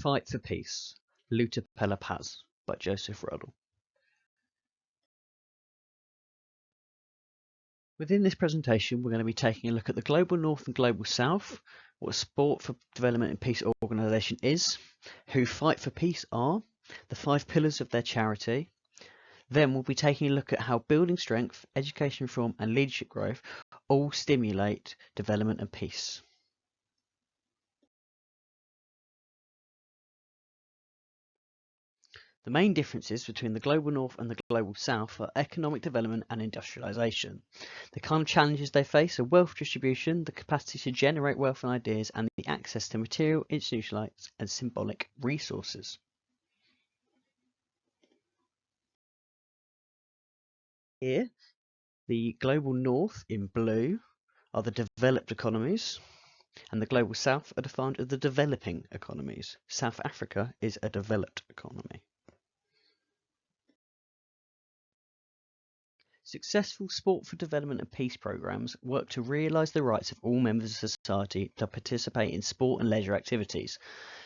Fight for Peace, Luta pela Paz by Joseph Ruddle. Within this presentation, we're going to be taking a look at the Global North and Global South, what Sport for Development and Peace organisation is, who Fight for Peace are, the 5 pillars of their charity. Then we'll be taking a look at how building strength, education reform and leadership growth all stimulate development and peace. The main differences between the Global North and the Global South are economic development and industrialisation. The kind of challenges they face are wealth distribution, the capacity to generate wealth and ideas, and the access to material, institutionalised and symbolic resources. Here, the Global North in blue are the developed economies, and the Global South are defined as the developing economies. South Africa is a developed economy. Successful sport for development and peace programs work to realise the rights of all members of society to participate in sport and leisure activities.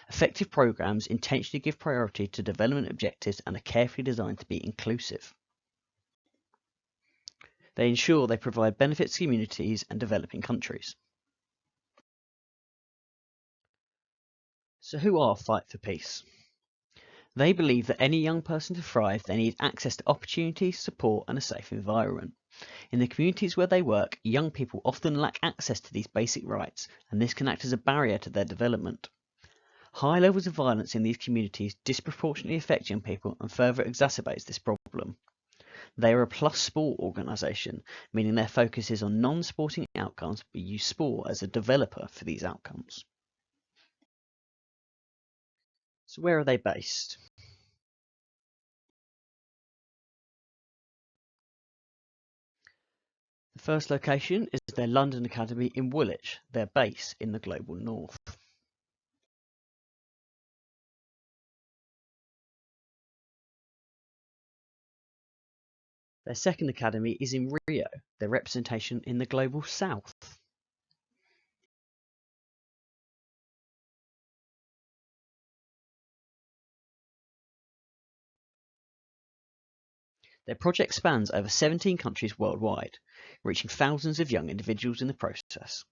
Effective programs intentionally give priority to development objectives and are carefully designed to be inclusive. They ensure they provide benefits to communities and developing countries. So who are Fight for Peace? They believe that any young person to thrive, they need access to opportunities, support and a safe environment. In the communities where they work, young people often lack access to these basic rights, and this can act as a barrier to their development. High levels of violence in these communities disproportionately affect young people and further exacerbates this problem. They are a plus sport organisation, meaning their focus is on non-sporting outcomes but use sport as a developer for these outcomes. So where are they based? The first location is their London Academy in Woolwich, their base in the Global North. Their second academy is in Rio, their representation in the Global South. Their project spans over 17 countries worldwide, reaching thousands of young individuals in the process.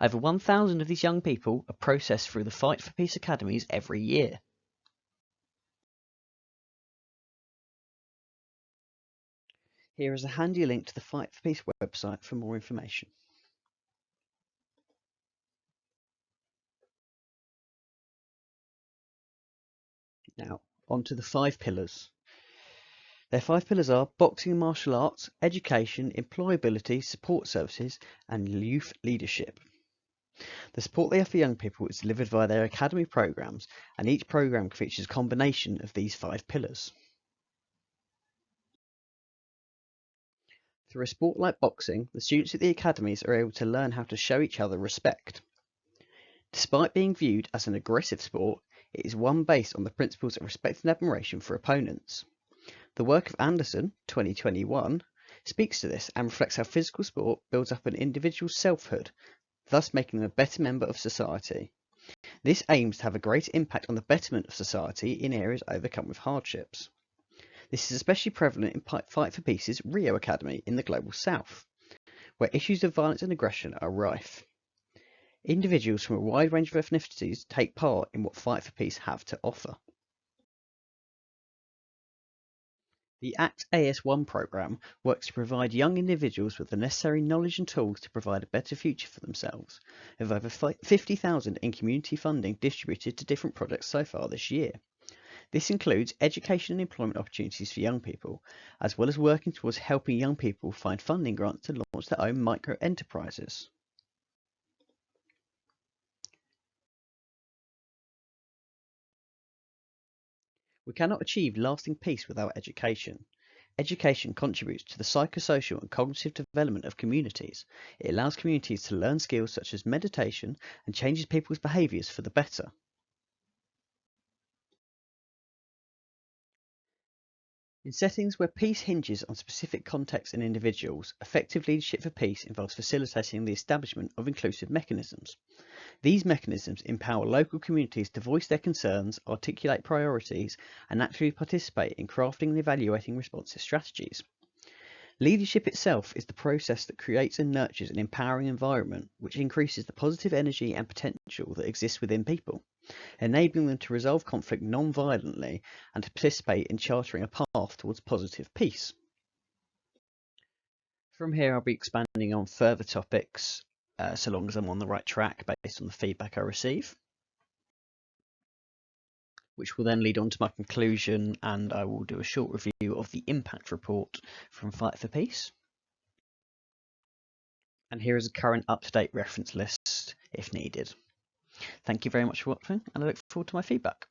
Over 1,000 of these young people are processed through the Fight for Peace academies every year. Here is a handy link to the Fight for Peace website for more information. Now, on to the 5 pillars. Their 5 pillars are boxing and martial arts, education, employability, support services, and youth leadership. The support they offer young people is delivered via their academy programs, and each program features a combination of these 5 pillars. Through a sport like boxing, the students at the academies are able to learn how to show each other respect. Despite being viewed as an aggressive sport, it is one based on the principles of respect and admiration for opponents. The work of Anderson, 2021, speaks to this and reflects how physical sport builds up an individual's selfhood, thus making them a better member of society. This aims to have a greater impact on the betterment of society in areas overcome with hardships. This is especially prevalent in Fight for Peace's Rio Academy in the Global South, where issues of violence and aggression are rife. Individuals from a wide range of ethnicities take part in what Fight for Peace have to offer. The ACT AS1 programme works to provide young individuals with the necessary knowledge and tools to provide a better future for themselves, with over 50,000 in community funding distributed to different projects so far this year. This includes education and employment opportunities for young people, as well as working towards helping young people find funding grants to launch their own micro enterprises. We cannot achieve lasting peace without education. Education contributes to the psychosocial and cognitive development of communities. It allows communities to learn skills such as meditation and changes people's behaviours for the better. In settings where peace hinges on specific contexts and individuals, effective leadership for peace involves facilitating the establishment of inclusive mechanisms. These mechanisms empower local communities to voice their concerns, articulate priorities, and actively participate in crafting and evaluating responsive strategies. Leadership itself is the process that creates and nurtures an empowering environment which increases the positive energy and potential that exists within people, enabling them to resolve conflict non-violently and to participate in chartering a path towards positive peace. From here, I'll be expanding on further topics so long as I'm on the right track based on the feedback I receive, which will then lead on to my conclusion, and I will do a short review of the impact report from Fight for Peace. And here is a current up-to-date reference list if needed. Thank you very much for watching, and I look forward to my feedback.